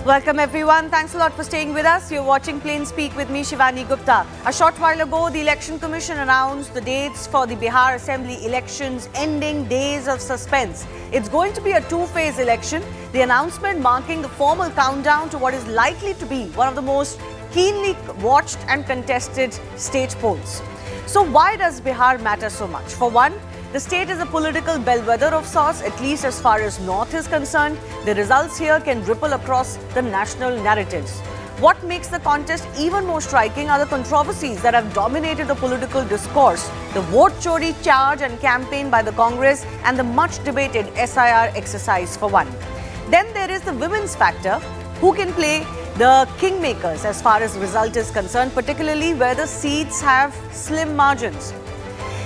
Welcome everyone. Thanks a lot for staying with us. You're watching Plain Speak with me, Shivani Gupta. A short while ago, the Election Commission announced the dates for the Bihar Assembly elections, ending days of suspense. It's going to be a two-phase election. The announcement marking the formal countdown to what is likely to be one of the most keenly watched and contested state polls. So why does Bihar matter so much? For one, the state is a political bellwether of sorts, at least as far as North is concerned. The results here can ripple across the national narratives. What makes the contest even more striking are the controversies that have dominated the political discourse. The vote chori charge and campaign by the Congress and the much debated SIR exercise for one. Then there is the women's factor, who can play the kingmakers as far as result is concerned, particularly where the seats have slim margins.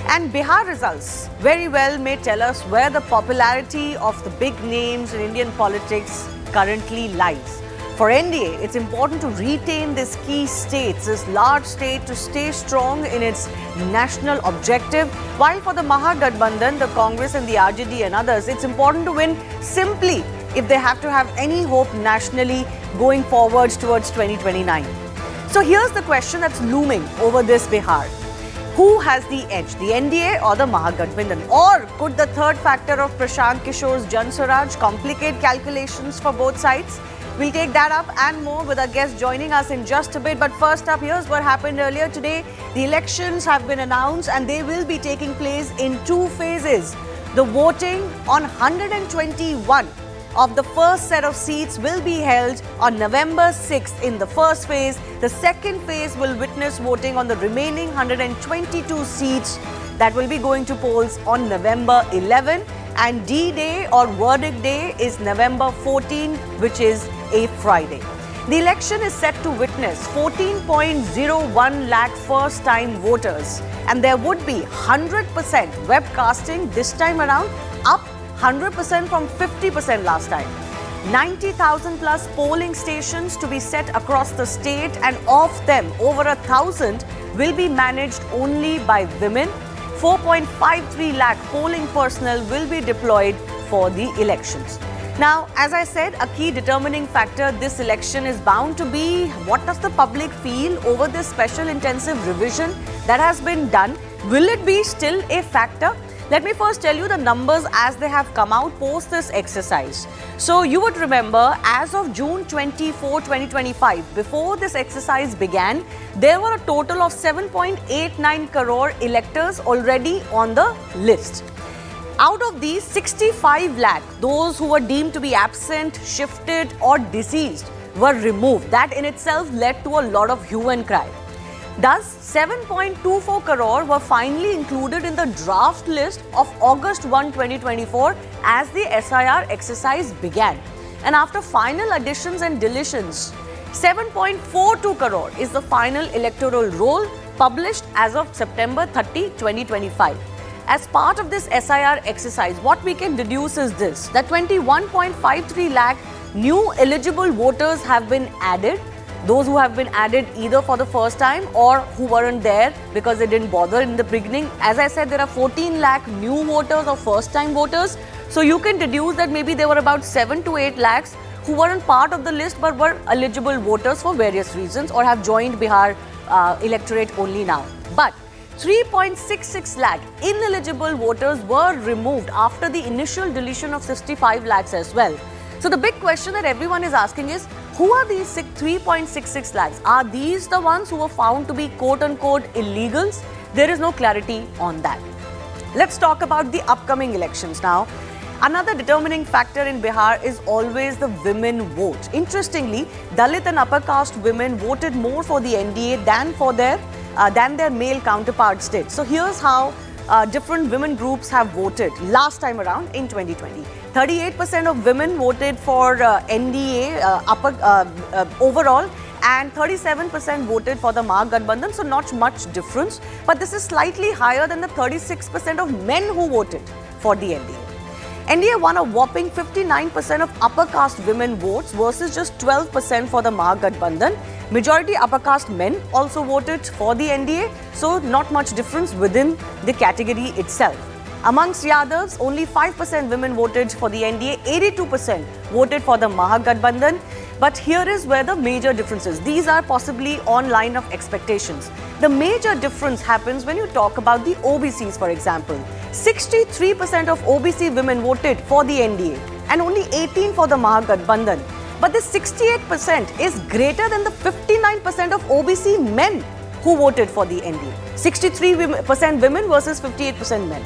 And Bihar results very well may tell us where the popularity of the big names in Indian politics currently lies. For NDA, it's important to retain this key states, this large state, to stay strong in its national objective. While for the Mahagathbandhan, the Congress and the RJD and others, it's important to win simply if they have to have any hope nationally going forwards towards 2029. So here's the question that's looming over this Bihar. Who has the edge, the NDA or the Mahagathbandhan? Or could the third factor of Prashant Kishore's Jan Swaraj complicate calculations for both sides? We'll take that up and more with our guest joining us in just a bit. But first up, here's what happened earlier today. The elections have been announced and they will be taking place in two phases. The voting on 121 of the first set of seats will be held on November 6th in the first phase. The second phase will witness voting on the remaining 122 seats that will be going to polls on November 11. And D-Day or Verdict Day is November 14, which is a Friday. The election is set to witness 14.01 lakh first-time voters. And there would be 100% webcasting this time around, up 100% from 50% last time. 90,000 plus polling stations to be set across the state, and of them, over 1,000 will be managed only by women. 4.53 lakh polling personnel will be deployed for the elections. Now, as I said, a key determining factor this election is bound to be what does the public feel over this special intensive revision that has been done. Will it be still a factor? Let me first tell you the numbers as they have come out post this exercise. So you would remember, as of June 24, 2025, before this exercise began, there were a total of 7.89 crore electors already on the list. Out of these, 65 lakh, those who were deemed to be absent, shifted or deceased, were removed. That in itself led to a lot of hue and cry. Thus, 7.24 crore were finally included in the draft list of August 1, 2024 as the SIR exercise began. And after final additions and deletions, 7.42 crore is the final electoral roll published as of September 30, 2025. As part of this SIR exercise, what we can deduce is this, that 21.53 lakh new eligible voters have been added. Those who have been added either for the first time or who weren't there because they didn't bother in the beginning. As I said, there are 14 lakh new voters or first-time voters. So you can deduce that maybe there were about 7 to 8 lakhs who weren't part of the list but were eligible voters for various reasons or have joined Bihar electorate only now. But 3.66 lakh ineligible voters were removed after the initial deletion of 65 lakhs as well. So the big question that everyone is asking is, who are these 3.66 lakhs? Are these the ones who were found to be quote-unquote illegals? There is no clarity on that. Let's talk about the upcoming elections now. Another determining factor in Bihar is always the women vote. Interestingly, Dalit and upper caste women voted more for the NDA than their male counterparts did. So here's how different women groups have voted last time around in 2020. 38% of women voted for NDA overall, and 37% voted for the Mahagathbandhan, so not much difference. But this is slightly higher than the 36% of men who voted for the NDA. NDA won a whopping 59% of upper caste women votes versus just 12% for the Mahagathbandhan. Majority upper caste men also voted for the NDA, so not much difference within the category itself. Amongst Yadavs, only 5% women voted for the NDA, 82% voted for the Mahagathbandhan. But here is where the major difference is. These are possibly on line of expectations. The major difference happens when you talk about the OBCs, for example. 63% of OBC women voted for the NDA and only 18% for the Mahagathbandhan. But this 68% is greater than the 59% of OBC men who voted for the NDA. 63% women versus 58% men.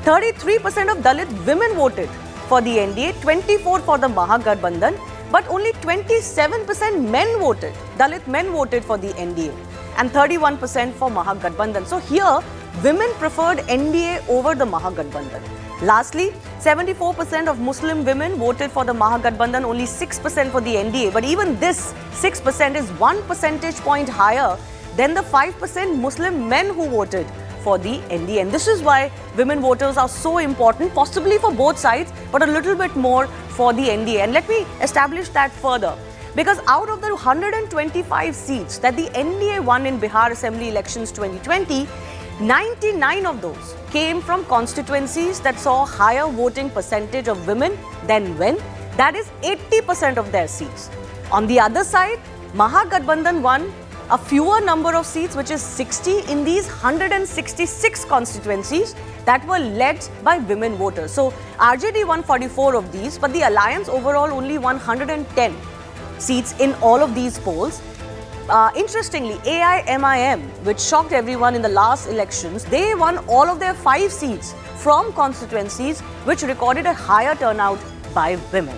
33% of Dalit women voted for the NDA, 24% for the Mahagathbandhan, but only 27% men voted. Dalit men voted for the NDA and 31% for Mahagathbandhan. So here, women preferred NDA over the Mahagathbandhan. Lastly, 74% of Muslim women voted for the Mahagathbandhan, only 6% for the NDA. But even this 6% is 1 percentage point higher than the 5% Muslim men who voted for the NDA. And this is why women voters are so important, possibly for both sides, but a little bit more for the NDA. And let me establish that further. Because out of the 125 seats that the NDA won in Bihar Assembly elections 2020, 99 of those came from constituencies that saw higher voting percentage of women than men. That is 80% of their seats. On the other side, Mahagathbandhan won a fewer number of seats, which is 60 in these 166 constituencies that were led by women voters. So RJD won 44 of these, but the alliance overall only won 110 seats in all of these polls. Interestingly, AIMIM, which shocked everyone in the last elections, they won all of their 5 seats from constituencies which recorded a higher turnout by women.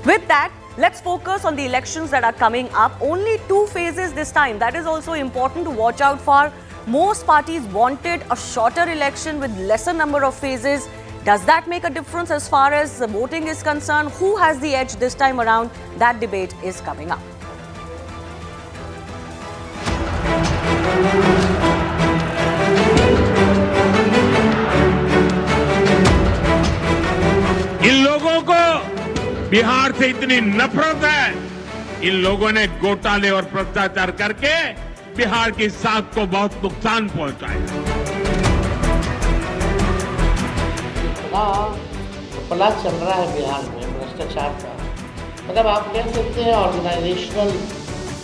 With that, let's focus on the elections that are coming up. Only 2 phases this time. That is also important to watch out for. Most parties wanted a shorter election with lesser number of phases. Does that make a difference as far as the voting is concerned? Who has the edge this time around? That debate is coming up. इन लोगों को बिहार से इतनी नफरत है, इन लोगों ने घोटाले और भ्रष्टाचार करके बिहार की साख को बहुत नुकसान पहुंचाया। इतना चल रहा है बिहार में भ्रष्टाचार का, मतलब आप कह सकते हैं ऑर्गेनाइजेशनल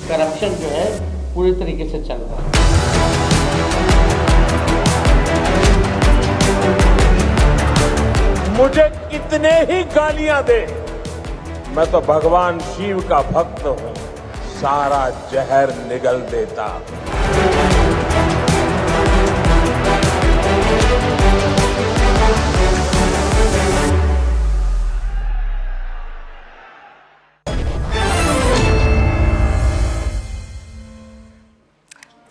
करप्शन जो है पूरी तरीके से चल रहा है। मुझे कितने ही गालियां दे, मैं तो भगवान शिव का भक्त हूं, सारा जहर निगल देता।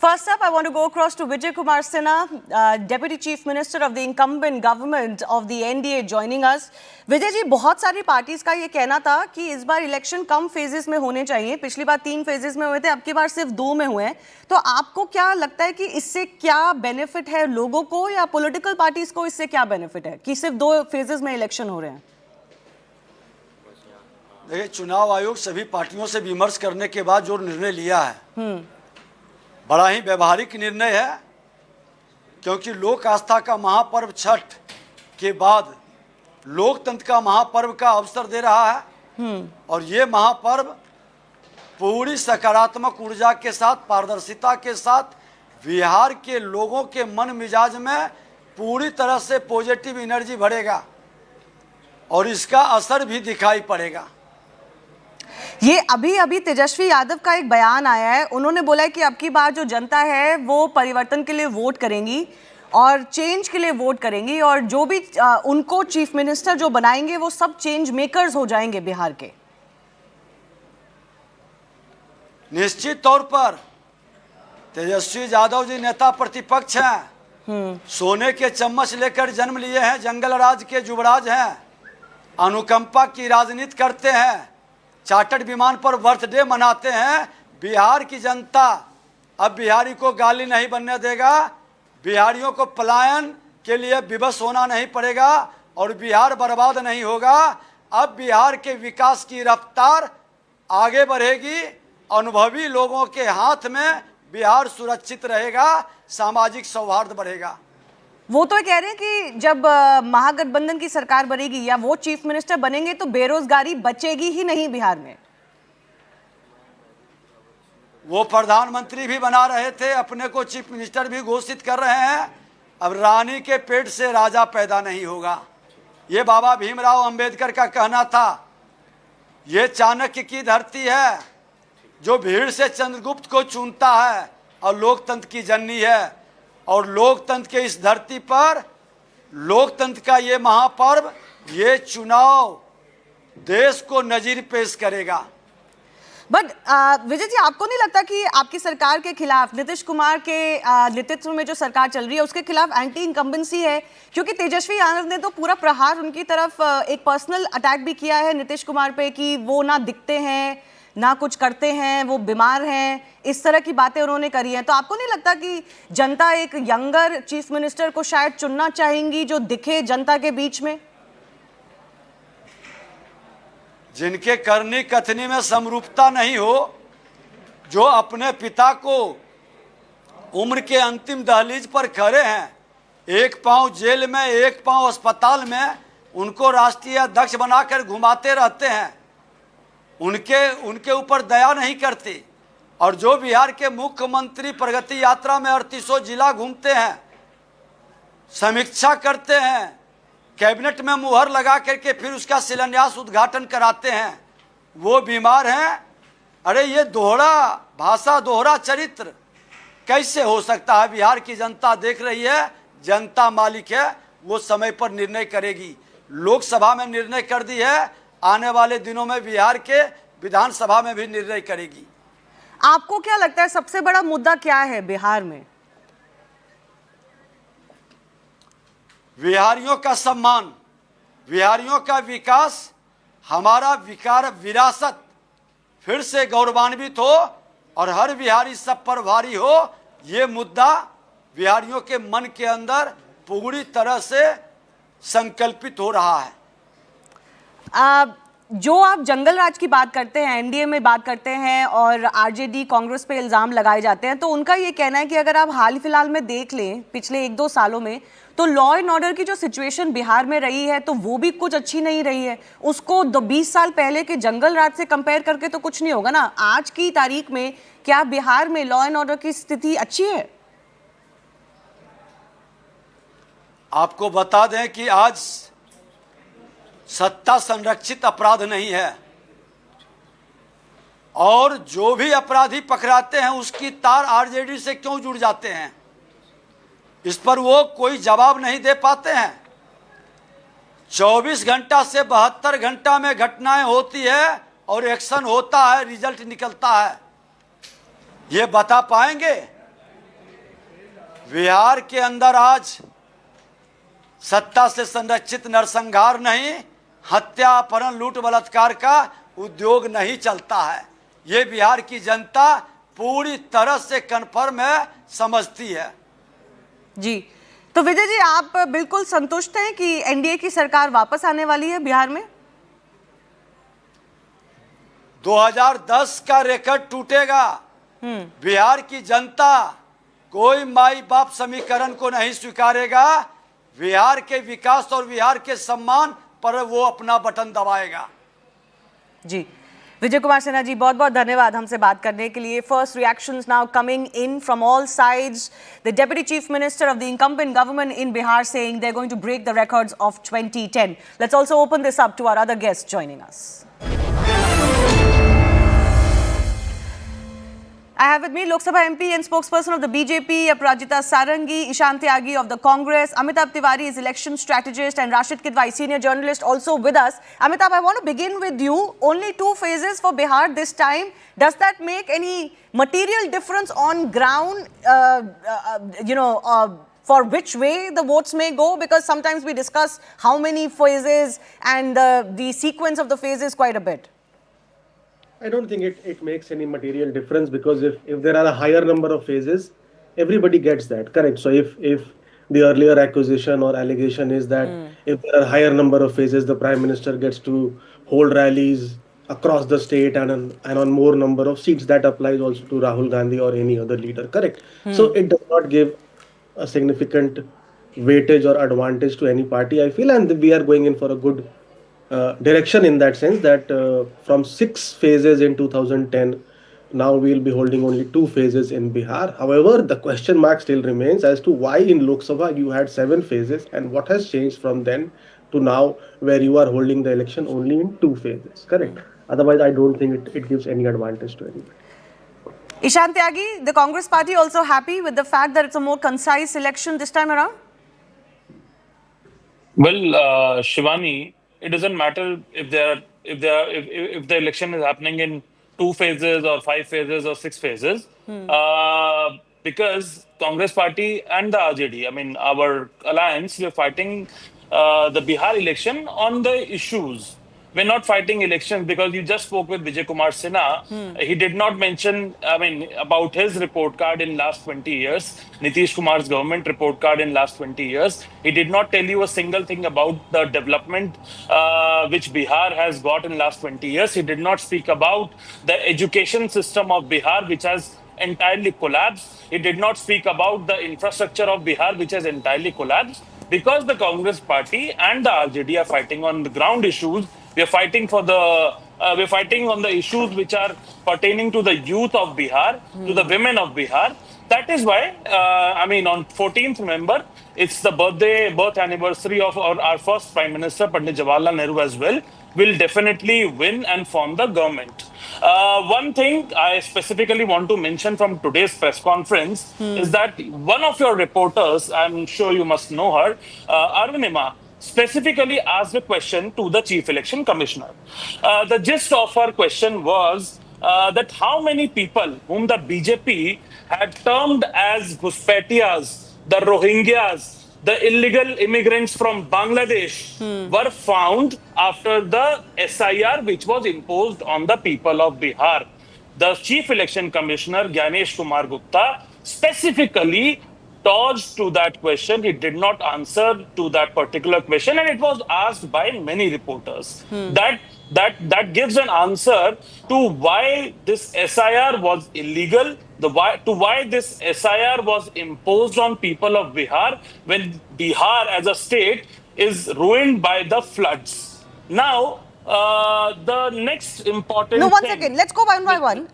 First up, I want to go across to Vijay Kumar Sinha, Deputy Chief Minister of the incumbent government of the NDA, joining us. Vijay ji, बहुत सारी पार्टीज का ये कहना था कि इस बार इलेक्शन कम फेजेस में होने चाहिए। पिछली बार 3 फेजेस में हुए थे, अब की बार सिर्फ 2 में हुए हैं। तो आपको क्या लगता है कि इससे क्या बेनिफिट है लोगों को या पॉलिटिकल पार्टीज को? इससे क्या बेनिफिट है कि सिर्फ 2 फेजेस में इलेक्शन हो रहे हैं? देखिए, चुनाव आयोग सभी पार्टियों से विमर्श करने के बाद जो निर्णय लिया है, बड़ा ही व्यवहारिक निर्णय है, क्योंकि लोक आस्था का महापर्व छठ के बाद लोकतंत्र का महापर्व का अवसर दे रहा है। और ये महापर्व पूरी सकारात्मक ऊर्जा के साथ, पारदर्शिता के साथ बिहार के लोगों के मन मिजाज में पूरी तरह से पॉजिटिव एनर्जी भरेगा और इसका असर भी दिखाई पड़ेगा। ये अभी तेजस्वी यादव का एक बयान आया है। उन्होंने बोला है कि अब की बार जो जनता है वो परिवर्तन के लिए वोट करेंगी और चेंज के लिए वोट करेंगी, और जो भी उनको चीफ मिनिस्टर जो बनाएंगे वो सब चेंज मेकर्स हो जाएंगे बिहार के। निश्चित तौर पर तेजस्वी यादव जी नेता प्रतिपक्ष हैं, सोने के चम्मच लेकर जन्म लिए हैं, जंगल राज के युवराज हैं, अनुकंपा की राजनीति करते हैं, चार्टर्ड विमान पर बर्थडे मनाते हैं। बिहार की जनता अब बिहारी को गाली नहीं बनने देगा, बिहारियों को पलायन के लिए विवश होना नहीं पड़ेगा और बिहार बर्बाद नहीं होगा। अब बिहार के विकास की रफ्तार आगे बढ़ेगी, अनुभवी लोगों के हाथ में बिहार सुरक्षित रहेगा, सामाजिक सौहार्द बढ़ेगा। वो तो कह रहे हैं कि जब महागठबंधन की सरकार बनेगी या वो चीफ मिनिस्टर बनेंगे तो बेरोजगारी बचेगी ही नहीं बिहार में। वो प्रधानमंत्री भी बना रहे थे, अपने को चीफ मिनिस्टर भी घोषित कर रहे हैं। अब रानी के पेट से राजा पैदा नहीं होगा, ये बाबा भीमराव अंबेडकर का कहना था। ये चाणक्य की धरती है जो भीड़ से चंद्रगुप्त को चुनता है और लोकतंत्र की जननी है। और लोकतंत्र के इस धरती पर लोकतंत्र का ये महापर्व, ये चुनाव देश को नजीर पेश करेगा। बट विजय जी, आपको नहीं लगता कि आपकी सरकार के खिलाफ, नीतीश कुमार के नेतृत्व में जो सरकार चल रही है उसके खिलाफ एंटी इनकम्बेंसी है? क्योंकि तेजस्वी यादव ने तो पूरा प्रहार उनकी तरफ, एक पर्सनल अटैक भी किया है नीतीश कुमार पे कि वो ना दिखते हैं ना कुछ करते हैं, वो बीमार हैं, इस तरह की बातें उन्होंने करी हैं। तो आपको नहीं लगता कि जनता एक यंगर चीफ मिनिस्टर को शायद चुनना चाहेंगी जो दिखे जनता के बीच में? जिनके करनी कथनी में समरूपता नहीं हो, जो अपने पिता को उम्र के अंतिम दहलीज पर खड़े हैं, एक पांव जेल में एक पांव अस्पताल में, उनको राष्ट्रीय अध्यक्ष बनाकर घुमाते रहते हैं, उनके ऊपर दया नहीं करती। और जो बिहार के मुख्यमंत्री प्रगति यात्रा में 38 जिला घूमते हैं, समीक्षा करते हैं, कैबिनेट में मुहर लगा करके फिर उसका शिलान्यास उद्घाटन कराते हैं, वो बीमार हैं। अरे ये दोहरा भाषा, दोहरा चरित्र कैसे हो सकता है? बिहार की जनता देख रही है, जनता मालिक है, वो समय पर निर्णय करेगी। लोकसभा में निर्णय कर दी है, आने वाले दिनों में बिहार के विधानसभा में भी निर्णय करेगी। आपको क्या लगता है सबसे बड़ा मुद्दा क्या है बिहार में? बिहारियों का सम्मान, बिहारियों का विकास, हमारा विरासत फिर से गौरवान्वित हो और हर बिहारी सब पर भारी हो, ये मुद्दा बिहारियों के मन के अंदर पूरी तरह से संकल्पित हो रहा है। जो आप जंगल राज की बात करते हैं, एनडीए में बात करते हैं और आरजेडी कांग्रेस पे इल्जाम लगाए जाते हैं, तो उनका ये कहना है कि अगर आप हाल फिलहाल में देख लें पिछले 1-2 सालों में, तो लॉ एंड ऑर्डर की जो सिचुएशन बिहार में रही है तो वो भी कुछ अच्छी नहीं रही है। उसको 20 साल पहले के जंगल राज से कंपेयर करके तो कुछ नहीं होगा ना। आज की तारीख में क्या बिहार में लॉ एंड ऑर्डर की स्थिति अच्छी है? आपको बता दें कि आज सत्ता संरक्षित अपराध नहीं है, और जो भी अपराधी पकड़ाते हैं उसकी तार आरजेडी से क्यों जुड़ जाते हैं, इस पर वो कोई जवाब नहीं दे पाते हैं। 24 घंटा से 72 घंटा में घटनाएं होती है और एक्शन होता है, रिजल्ट निकलता है। ये बता पाएंगे? बिहार के अंदर आज सत्ता से संरक्षित नरसंहार नहीं, हत्या, अपहरण, लूट, बलात्कार का उद्योग नहीं चलता है। ये बिहार की जनता पूरी तरह से कन्फर्म है, समझती है। जी, तो विजय जी, आप बिल्कुल संतुष्ट हैं कि एनडीए की सरकार वापस आने वाली है बिहार में? 2010 का रिकॉर्ड टूटेगा। बिहार की जनता कोई माई बाप समीकरण को नहीं स्वीकारेगा। बिहार के विकास और बिहार के सम्मान पर वो अपना बटन दबाएगा। जी, विजय कुमार सिन्हा जी, बहुत बहुत धन्यवाद हमसे बात करने के लिए। First reactions now coming in from all sides. The deputy chief minister of the incumbent government in Bihar saying they're going to break the records of 2010. Let's also open this up to our other guests joining us. I have with me Lok Sabha MP and spokesperson of the BJP, Aparajita Sarangi, Ishan Tyagi of the Congress, Amitabh Tiwari is election strategist, and Rashid Kidwai, senior journalist, also with us. Amitabh, I want to begin with you. Only 2 phases for Bihar this time. Does that make any material difference on ground, for which way the votes may go? Because sometimes we discuss how many phases and the sequence of the phases quite a bit. I don't think it makes any material difference, because if there are a higher number of phases, everybody gets that, correct? So if the earlier accusation or allegation is that if there are higher number of phases, the Prime Minister gets to hold rallies across the state and on more number of seats, that applies also to Rahul Gandhi or any other leader, correct? So it does not give a significant weightage or advantage to any party, I feel, and we are going in for a good direction in that sense, that from 6 phases in 2010 now we'll be holding only 2 phases in Bihar. However, the question mark still remains as to why in Lok Sabha you had 7 phases and what has changed from then to now, where you are holding the election only in 2 phases. Correct. Otherwise, I don't think it gives any advantage to anybody. Ishan Tyagi, the Congress party also happy with the fact that it's a more concise election this time around? Well, Shivani, it doesn't matter if the election is happening in 2 phases or 5 phases or 6 phases, because Congress Party and the RJD, I mean our alliance, we're fighting the Bihar election on the issues. We're not fighting elections because you just spoke with Vijay Kumar Sinha. He did not mention, I mean, about his report card in last 20 years, Nitish Kumar's government report card in last 20 years. He did not tell you a single thing about the development which Bihar has got in last 20 years. He did not speak about the education system of Bihar, which has entirely collapsed. He did not speak about the infrastructure of Bihar, which has entirely collapsed. Because the Congress Party and the RJD are fighting on the ground issues, we are fighting for we're fighting on the issues which are pertaining to the youth of Bihar, to the women of Bihar. That is why, I mean, on 14th November, it's the birth anniversary of our first Prime Minister, Pandit Jawaharlal Nehru as well, will definitely win and form the government. One thing I specifically want to mention from today's press conference is that one of your reporters, I'm sure you must know her, Arvinima, specifically asked a question to the Chief Election Commissioner. The gist of her question was that how many people whom the BJP had termed as Ghuspetiyas, the Rohingyas, the illegal immigrants from Bangladesh were found after the SIR which was imposed on the people of Bihar. The Chief Election Commissioner, Gyanesh Kumar Gupta, specifically dodged to that question. He did not answer to that particular question, and it was asked by many reporters. That gives an answer to why this SIR was illegal, why this SIR was imposed on people of Bihar when Bihar as a state is ruined by the floods. Now, the next important No, one thing, second. Let's go one by one.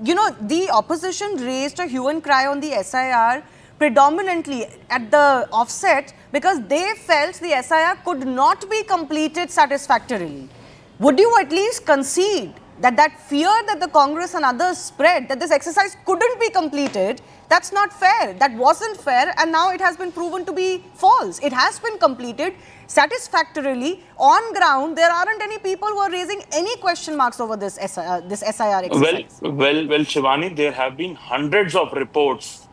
The opposition raised a hue and cry on the SIR predominantly at the offset because they felt the SIR could not be completed satisfactorily. Would you at least concede that fear that the Congress and others spread, that this exercise couldn't be completed, that's not fair, that wasn't fair, and now it has been proven to be false. It has been completed satisfactorily. On ground, there aren't any people who are raising any question marks over this SIR exercise. Well, Shivani, there have been hundreds of reports,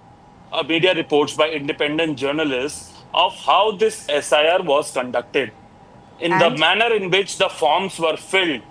media reports by independent journalists of how this SIR was conducted. The manner in which the forms were filled,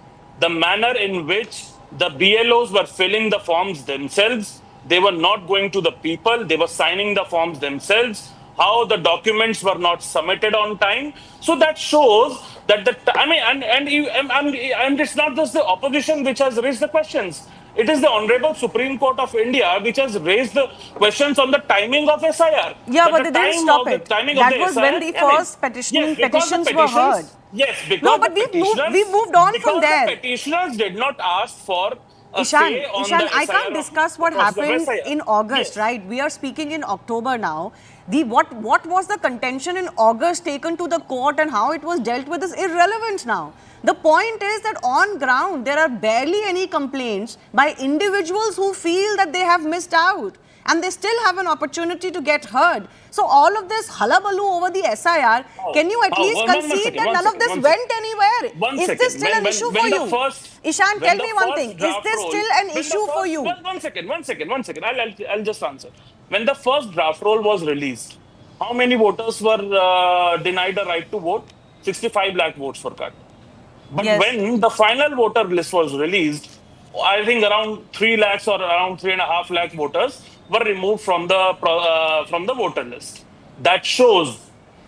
the manner in which the BLOs were filling the forms themselves, they were not going to the people, they were signing the forms themselves, how the documents were not submitted on time. So that shows that and it's not just the opposition which has raised the questions. It is the Honorable Supreme Court of India which has raised the questions on the timing of SIR. Yeah, but they didn't stop it. That was when the first petitions were heard. Yes, because no, but we moved on from there. The petitioners did not ask for Ishan, I can't discuss what happened in August, right? We are speaking in October now. What was the contention in August taken to the court and how it was dealt with is irrelevant now. The point is that on ground, there are barely any complaints by individuals who feel that they have missed out and they still have an opportunity to get heard. So all of this hullabaloo over the SIR, can you at least concede that none of this went anywhere? Is this still an issue for you? Ishan, tell me one thing. Is this still an issue for you? One second. I'll just answer. When the first draft roll was released, how many voters were denied a right to vote? 65 lakh votes were cut. But when the final voter list was released, I think around 3 lakhs or around 3.5 lakh voters were removed from the voter list. That shows,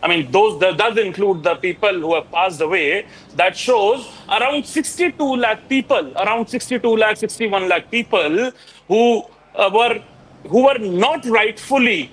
I mean, that does include the people who have passed away. That shows around 62 lakh people, 61 lakh people who were not rightfully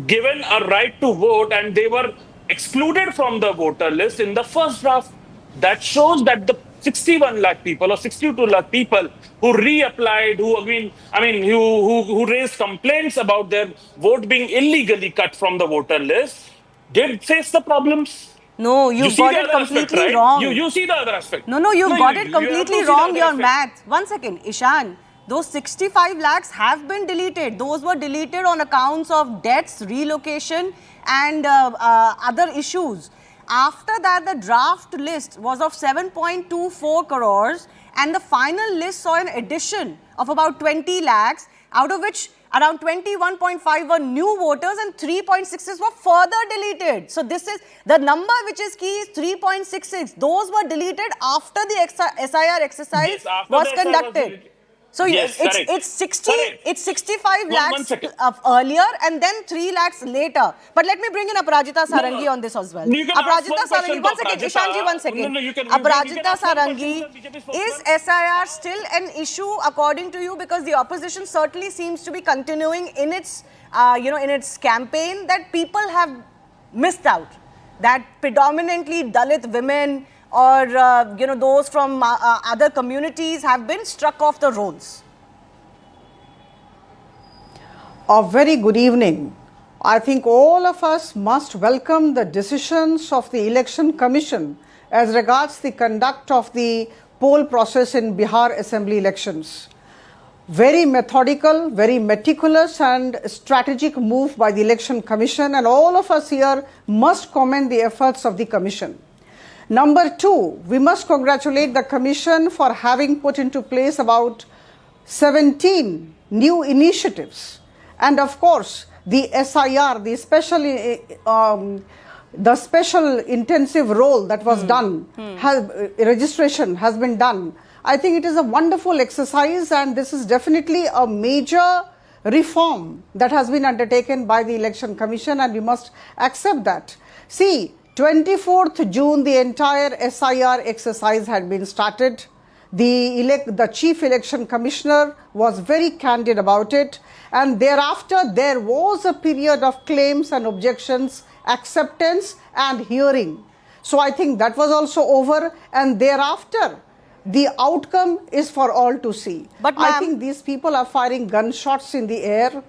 given a right to vote and they were excluded from the voter list in the first draft. That shows that the 61 lakh people or 62 lakh people who reapplied, who raised complaints about their vote being illegally cut from the voter list, did face the problems. No, You you've see got the it other aspect, completely right? wrong. You see the other aspect. No, you've got it you completely have to see wrong, the your other aspect. math. 1 second, Ishan. Those 65 lakhs have been deleted. Those were deleted on accounts of debts, relocation and other issues. After that, the draft list was of 7.24 crores and the final list saw an addition of about 20 lakhs, out of which around 21.5 were new voters and 3.66 were further deleted. So this is the number which is key is 3.66. Those were deleted after the SIR exercise Yes, after was the SIR was conducted. deleted. So Yes, correct. it's 60, Correct. it's 65 One lakhs second. earlier and then 3 lakhs later. But let me bring in Aparajita Sarangi on this as well. You can ask Aparajita one question Sarangi, to 1 second, Aparajita. Ishanji, 1 second. No, you can Aparajita ask one Sarangi, question to the BJP is spokesman. SIR still an issue according to you? Because the opposition certainly seems to be continuing in its, in its campaign that people have missed out. That predominantly Dalit women or, those from other communities have been struck off the rolls. A very good evening. I think all of us must welcome the decisions of the Election Commission as regards the conduct of the poll process in Bihar Assembly elections. Very methodical, very meticulous and strategic move by the Election Commission, and all of us here must commend the efforts of the Commission. Number two, we must congratulate the Commission for having put into place about 17 new initiatives. And of course, the SIR, the special intensive role that was done, registration has been done. I think it is a wonderful exercise, and this is definitely a major reform that has been undertaken by the Election Commission, and we must accept that. See, 24th June, the entire SIR exercise had been started. The Chief Election Commissioner was very candid about it, and thereafter there was a period of claims and objections, acceptance and hearing. So I think that was also over, and thereafter the outcome is for all to see. But I think these people are firing gunshots in the air.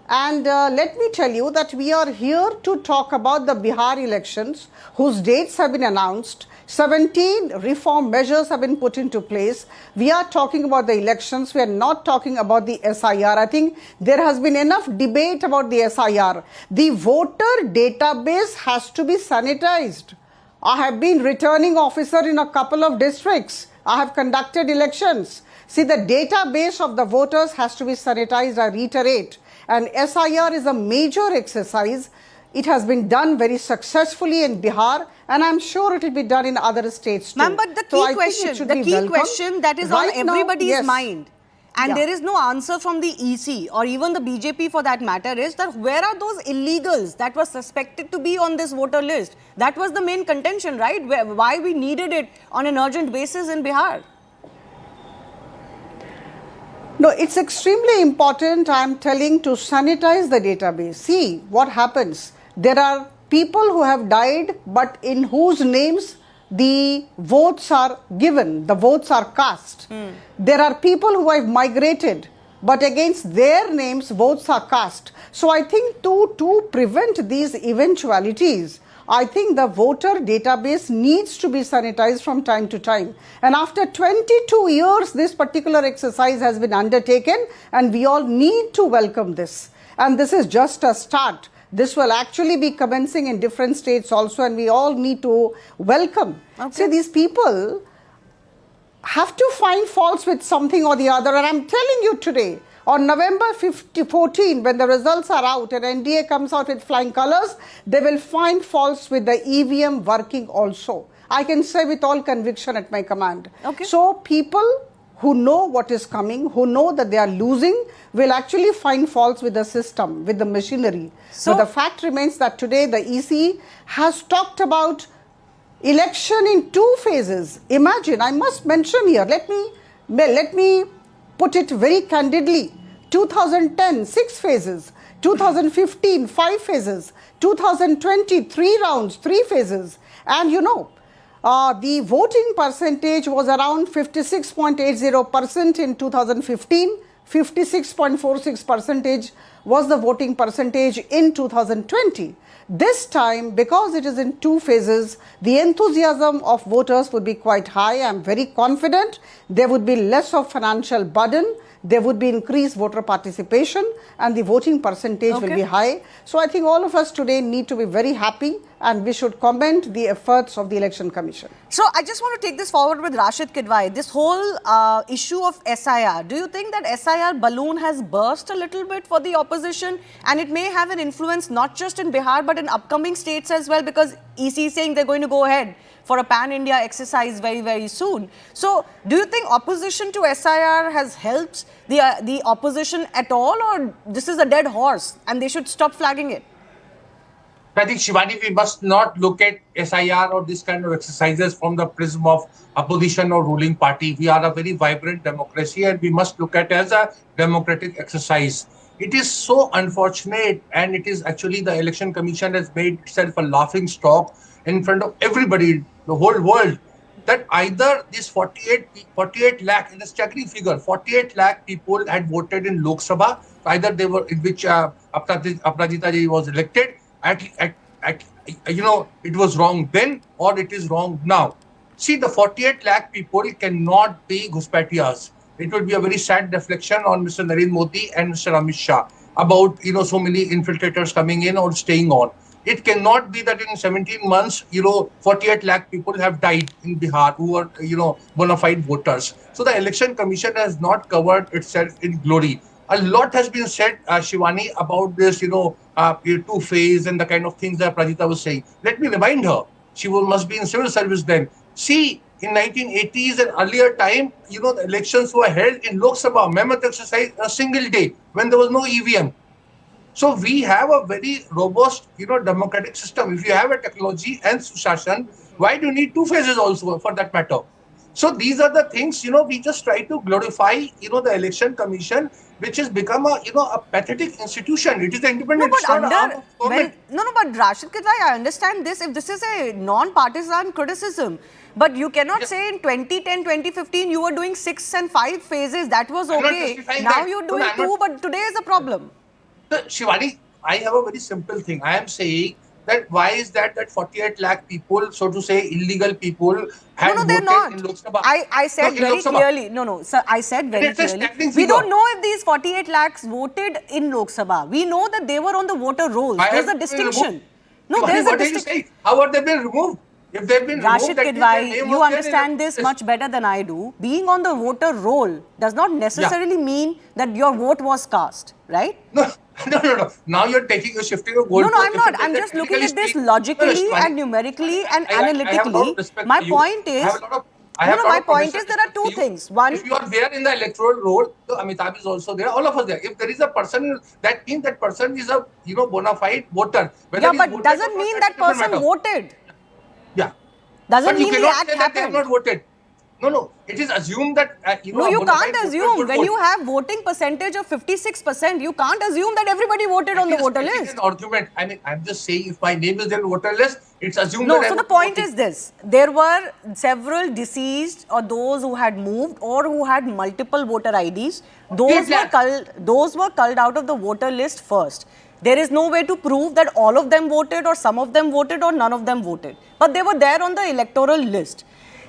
And let me tell you that we are here to talk about the Bihar elections, whose dates have been announced. 17 reform measures have been put into place. We are talking about the elections. We are not talking about the SIR. I think there has been enough debate about the SIR. The voter database has to be sanitized. I have been returning officer in a couple of districts. I have conducted elections. See, the database of the voters has to be sanitized, I reiterate. And SIR is a major exercise. It has been done very successfully in Bihar, and I'm sure it will be done in other states too. Ma'am, but the key question that is Right on now, everybody's yes. mind, and Yeah. there is no answer from the EC or even the BJP for that matter, is that where are those illegals that were suspected to be on this voter list? That was the main contention, right? Why we needed it on an urgent basis in Bihar. No, it's extremely important, I'm telling, to sanitize the database. See what happens. There are people who have died, but in whose names the votes are given, the votes are cast. There are people who have migrated, but against their names votes are cast. So I think to prevent these eventualities, I think the voter database needs to be sanitized from time to time. And after 22 years, this particular exercise has been undertaken, and we all need to welcome this. And this is just a start. This will actually be commencing in different states also, and we all need to welcome. Okay. See, these people have to find faults with something or the other. And I'm telling you today, on November 14, when the results are out and NDA comes out with flying colors, they will find faults with the EVM working also. I can say with all conviction at my command. Okay. So people who know what is coming, who know that they are losing, will actually find faults with the system, with the machinery. So but the fact remains that today the EC has talked about election in 2 phases. Imagine, I must mention here, let me put it very candidly. 2010, 6 phases. 2015, 5 phases. 2020, 3 rounds, 3 phases. And The voting percentage was around 56.80% in 2015. 56.46% was the voting percentage in 2020. This time, because it is in two phases, the enthusiasm of voters would be quite high. I am very confident there would be less of financial burden, there would be increased voter participation, and the voting percentage will be high. So I think all of us today need to be very happy, and we should commend the efforts of the Election Commission. So I just want to take this forward with Rashid Kidwai. This whole issue of SIR, do you think that SIR balloon has burst a little bit for the opposition, and it may have an influence not just in Bihar but in upcoming states as well, because EC is saying they're going to go ahead for a pan-India exercise very, very soon. So do you think opposition to SIR has helped the opposition at all, or this is a dead horse and they should stop flagging it? I think, Shivani, we must not look at SIR or this kind of exercises from the prism of opposition or ruling party. We are a very vibrant democracy, and we must look at it as a democratic exercise. It is so unfortunate, and it is actually the Election Commission has made itself a laughing stock in front of everybody, the whole world, that either this 48 lakh, in a staggering figure, 48 lakh people had voted in Lok Sabha, either they were in which Aparajita ji was elected. It was wrong then, or it is wrong now. See, the 48 lakh people cannot be Ghuspatiyas. It would be a very sad reflection on Mr. Narendra Modi and Mr. Amit Shah about, so many infiltrators coming in or staying on. It cannot be that in 17 months, 48 lakh people have died in Bihar who are, bona fide voters. So the Election Commission has not covered itself in glory. A lot has been said, Shivani, about this, two-phase and the kind of things that Prajita was saying. Let me remind her, she must be in civil service then. See, in 1980s and earlier time, the elections were held in Lok Sabha, mammoth exercise, a single day, when there was no EVM. So we have a very robust, democratic system. If you have a technology and Sushashan, why do you need two phases also, for that matter? So these are the things, we just try to glorify, the Election Commission, which has become a pathetic institution. It is an independent. But Rashid Kidwai, I understand this. If this is a non-partisan criticism, but you cannot say in 2010, 2015, you were doing 6 and 5 phases. That was okay. Now you're doing 2, but today is a problem. Shivani, I have a very simple thing. I am saying that why is that 48 lakh people, so to say, illegal people, have voted in Lok Sabha? I said very clearly. Sir, I said very clearly. We don't know if these 48 lakhs voted in Lok Sabha. We know that they were on the voter rolls. There's a distinction. No, there's a distinction. How are they being removed? If they've been Rashid Kidwai, you understand this much better than I do. Being on the voter roll does not necessarily mean that your vote was cast, right? No. Now you're shifting your goal. No, I'm not. I'm just looking at this logically and numerically and analytically. My point is, my point is there are two things. One, if you are there in the electoral roll, so Amitabh is also there. All of us there. If there is a person, that means that person is a bona fide voter. Yeah, but doesn't mean that person voted. Yeah. Doesn't mean the act happened. They have not voted. No. It is assumed that No, you can't assume. When you have voting percentage of 56%, you can't assume that everybody voted on the voter list. It is an argument. I mean, I'm just saying, if my name is there on the voter list, it's assumed that. No, so the point is this: there were several deceased or those who had moved or who had multiple voter IDs. Those were culled out of the voter list first. There is no way to prove that all of them voted or some of them voted or none of them voted. But they were there on the electoral list.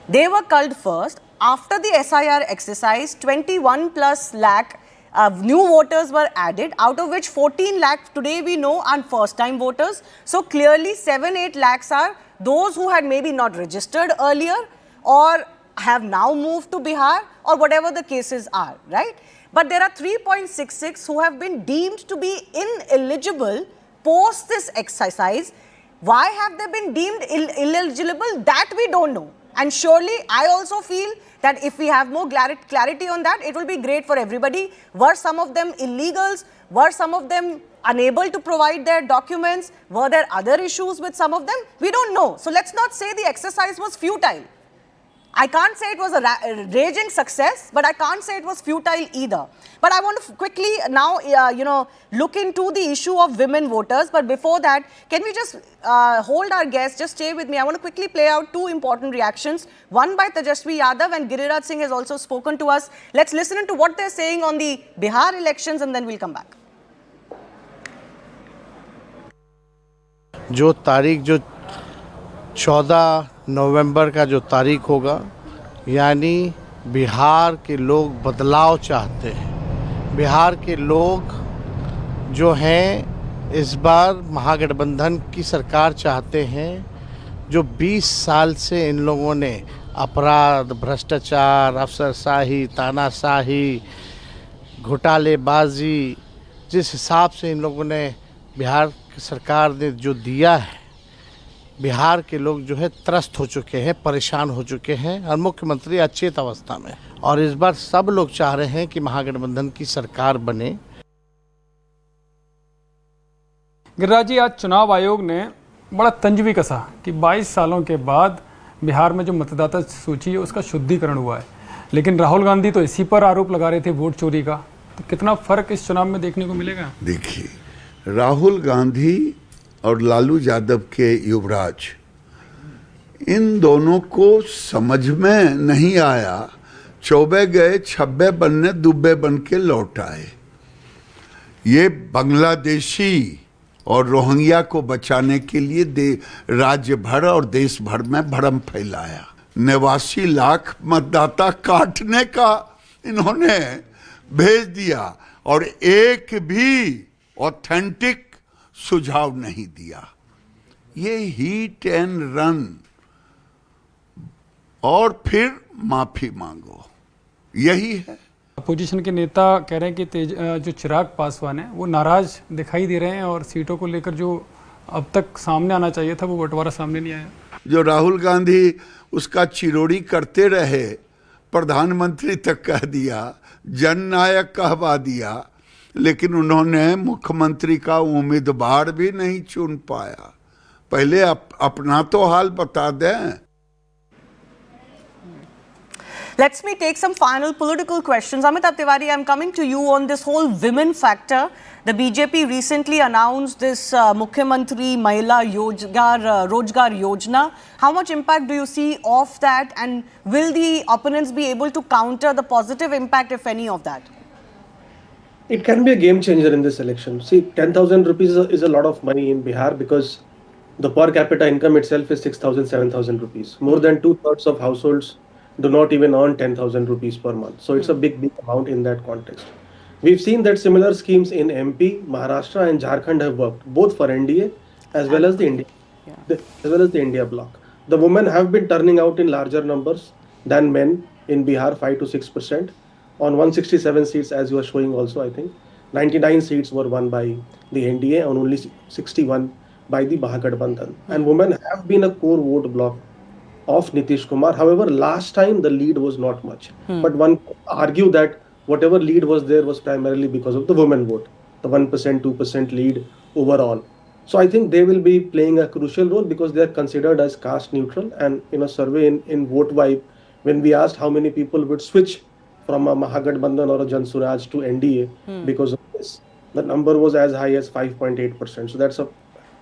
They were culled first. After the SIR exercise, 21 plus lakh new voters were added, out of which 14 lakh today we know are first-time voters. So clearly 7-8 lakhs are those who had maybe not registered earlier or have now moved to Bihar or whatever the cases are, right? But there are 3.66 who have been deemed to be ineligible post this exercise. Why have they been deemed ineligible? That we don't know. And surely I also feel that if we have more clarity on that, it will be great for everybody. Were some of them illegals? Were some of them unable to provide their documents? Were there other issues with some of them? We don't know. So let's not say the exercise was futile. I can't say it was a raging success, but I can't say it was futile either. But I want to quickly now, look into the issue of women voters. But before that, can we just hold our guests? Just stay with me. I want to quickly play out two important reactions. One by Tejasvi Yadav, and Giriraj Singh has also spoken to us. Let's listen into what they're saying on the Bihar elections, and then we'll come back. जो तारीख जो 14 नवंबर का जो तारीख होगा, यानी बिहार के लोग बदलाव चाहते हैं। बिहार के लोग जो हैं इस बार महागठबंधन की सरकार चाहते हैं। जो 20 साल से इन लोगों ने अपराध, भ्रष्टाचार, अफसरशाही, तानाशाही, घोटालेबाजी, जिस हिसाब से इन लोगों ने बिहार की सरकार ने जो दिया है, बिहार के लोग जो है त्रस्त हो चुके हैं, परेशान हो चुके हैं और मुख्यमंत्री अचेत अवस्था में। और इस बार सब लोग चाह रहे हैं कि महागठबंधन की सरकार बने। गिरिराज जी, आज चुनाव आयोग ने बड़ा तंज भी कसा कि 22 सालों के बाद बिहार में जो मतदाता सूची है उसका शुद्धिकरण हुआ है, लेकिन राहुल गांधी तो इसी पर आरोप लगा रहे थे वोट चोरी का। तो कितना फर्क इस चुनाव में देखने को मिलेगा? देखिए, राहुल गांधी और लालू यादव के युवराज, इन दोनों को समझ में नहीं आया। चौबे गए, छब्बे बनने, दुब्बे बन के लौट आए। ये बांग्लादेशी और रोहिंग्या को बचाने के लिए राज्य भर और देश भर में भ्रम फैलाया। 89 लाख मतदाता काटने का इन्होंने भेज दिया और एक भी ऑथेंटिक सुझाव नहीं दिया। ये हिट एंड रन और फिर माफी मांगो, यही है। अपोजिशन के नेता कह रहे हैं कि जो चिराग पासवान है वो नाराज दिखाई दे रहे हैं और सीटों को लेकर जो अब तक सामने आना चाहिए था वो बंटवारा सामने नहीं आया। जो राहुल गांधी उसका चिरोड़ी करते रहे, प्रधानमंत्री तक कह दिया, जननायक कहवा दिया, लेकिन उन्होंने मुख्यमंत्री का उम्मीदवार भी नहीं चुन पाया। पहले अपना तो हाल बता दें। Let's me take some final political questions. Amitabh Tiwari, I'm coming to you on this whole women factor. The BJP recently announced this Mukhyamantri Mahila Rojgar Yojana. How much impact do you see of that, and will the opponents be able to counter the positive impact, if any, of that? It can be a game changer in this election. See, 10,000 rupees is a lot of money in Bihar because the per capita income itself is 6,000, 7,000 rupees. More than 2/3 of households do not even earn 10,000 rupees per month. So it's a big amount in that context. We've seen that similar schemes in MP, Maharashtra and Jharkhand have worked, both for NDA as well as the India bloc. The women have been turning out in larger numbers than men in Bihar, 5 to 6%. On 167 seats, as you are showing also, I think 99 seats were won by the NDA and only 61 by the Mahagठबंधन. And women have been a core vote bloc of Nitish Kumar. However, last time the lead was not much. But one could argue that whatever lead was there was primarily because of the women vote, the 1%, 2% lead overall. So I think they will be playing a crucial role because they are considered as caste neutral. And in a survey in Vote Vibe, when we asked how many people would switch from a Mahagठबंधन or a Jan Suraj to NDA because of this, the number was as high as 5.8%. So that's a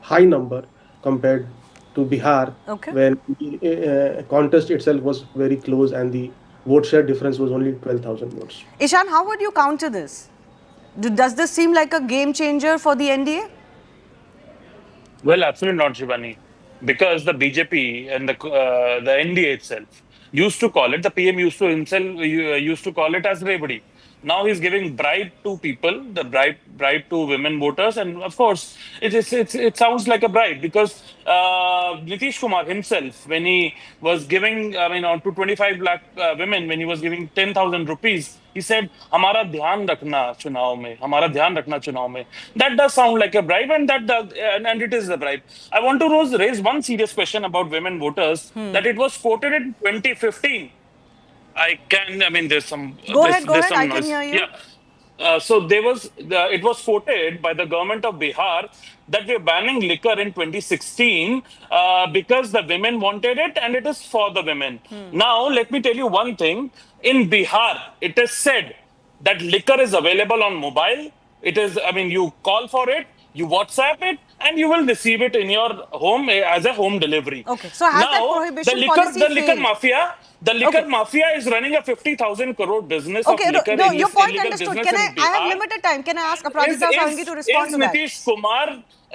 high number compared to Bihar, when the contest itself was very close and the vote share difference was only 12,000 votes. Ishan, how would you counter this? Does this seem like a game changer for the NDA? Well, absolutely not, Shivani, because the BJP and the NDA itself used to call it, the PM used to call it as Rebadi. Now he's giving bribe to people, the bribe to women voters, and of course it sounds like a bribe because Nitish Kumar himself, when he was giving, on to 25 lakh women, when he was giving 10,000 rupees, he said, "Hamara dhyan rakhna chunav mein." That does sound like a bribe, and and it is a bribe. I want to raise one serious question about women voters that it was quoted in 2015. There's some. Go ahead, some I noise. can hear you. it was voted by the government of Bihar that we're banning liquor in 2016 because the women wanted it and it is for the women. Now, let me tell you one thing. In Bihar, it is said that liquor is available on mobile. It is, I mean, you call for it, you WhatsApp it, and you will receive it in your home as a home delivery. Okay, so has that prohibition policy the liquor failed? mafia, the liquor mafia is running a 50,000 crore business of liquor. No, your point illegal understood. business Can in Bihar. I have limited time. Can I ask Aparajita Sarangi to respond to that?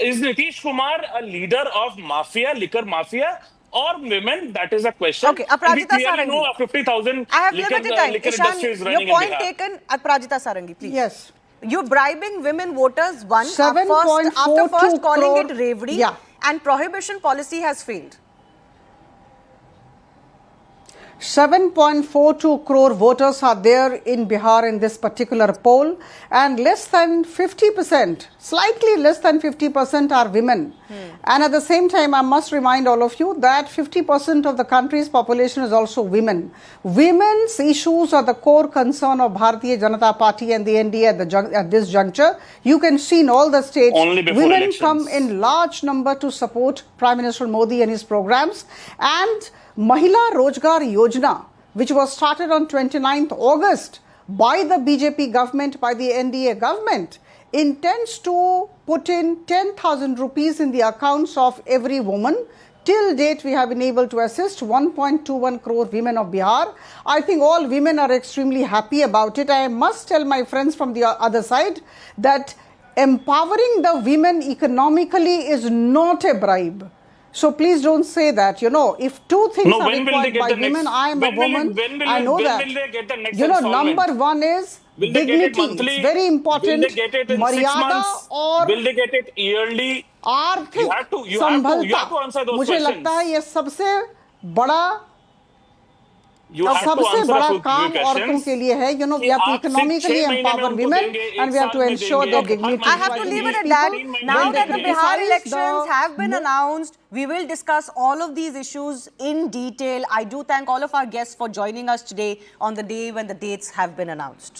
Is Nitish Kumar a leader of mafia, liquor mafia, or women? That is a question. Okay, Aparajita We clearly Sarangi. know a 50,000 I have liquor, limited time. liquor Ishan, industry is your running point in Bihar. taken. Aparajita Sarangi, please. Yes. You're bribing women voters, one, 7.42 after first calling crore. it ravery, Yeah. and prohibition policy has failed. 7.42 crore voters are there in Bihar in this particular poll, and less than 50%, slightly less than 50% are women. And at the same time, I must remind all of you that 50% of the country's population is also women. Women's issues are the core concern of Bharatiya Janata Party and the NDA at this juncture. You can see in all the states, Only before women elections. come in large number to support Prime Minister Modi and his programs. And Mahila Rozgar Yojana, which was started on 29th August by the BJP government, by the NDA government, intends to put in 10,000 rupees in the accounts of every woman. Till date, we have been able to assist 1.21 crore women of Bihar. I think all women are extremely happy about it. I must tell my friends from the other side that empowering the women economically is not a bribe. So please don't say that. You know, if two things No, are when will they required get by the next- women, I am a when will it- woman, when will I it- know when that. will they get the next You know, installment? number one is Will they get it dignity. monthly? It's very important. Will they get it in 6 Maryada months? और Will they get it yearly? आर्थिक You have to संभलता answer those मुझे questions. लगता है ये सबसे बड़ा You have to सबसे answer बड़ा a few काम questions. औरतों के लिए है. You know, we have to आप सिर्फ economically 6 महीने में empower उनको women देंगे, and we have to एक साल में ensure देंगे, their हर dignity. महीने I have to में leave देंगे, it at that. 3 महीने Now में that the देंगे। Bihar criticize elections the have been announced, we will discuss all of these issues in detail. I do thank all of our guests for joining us today on the day when the dates have been announced.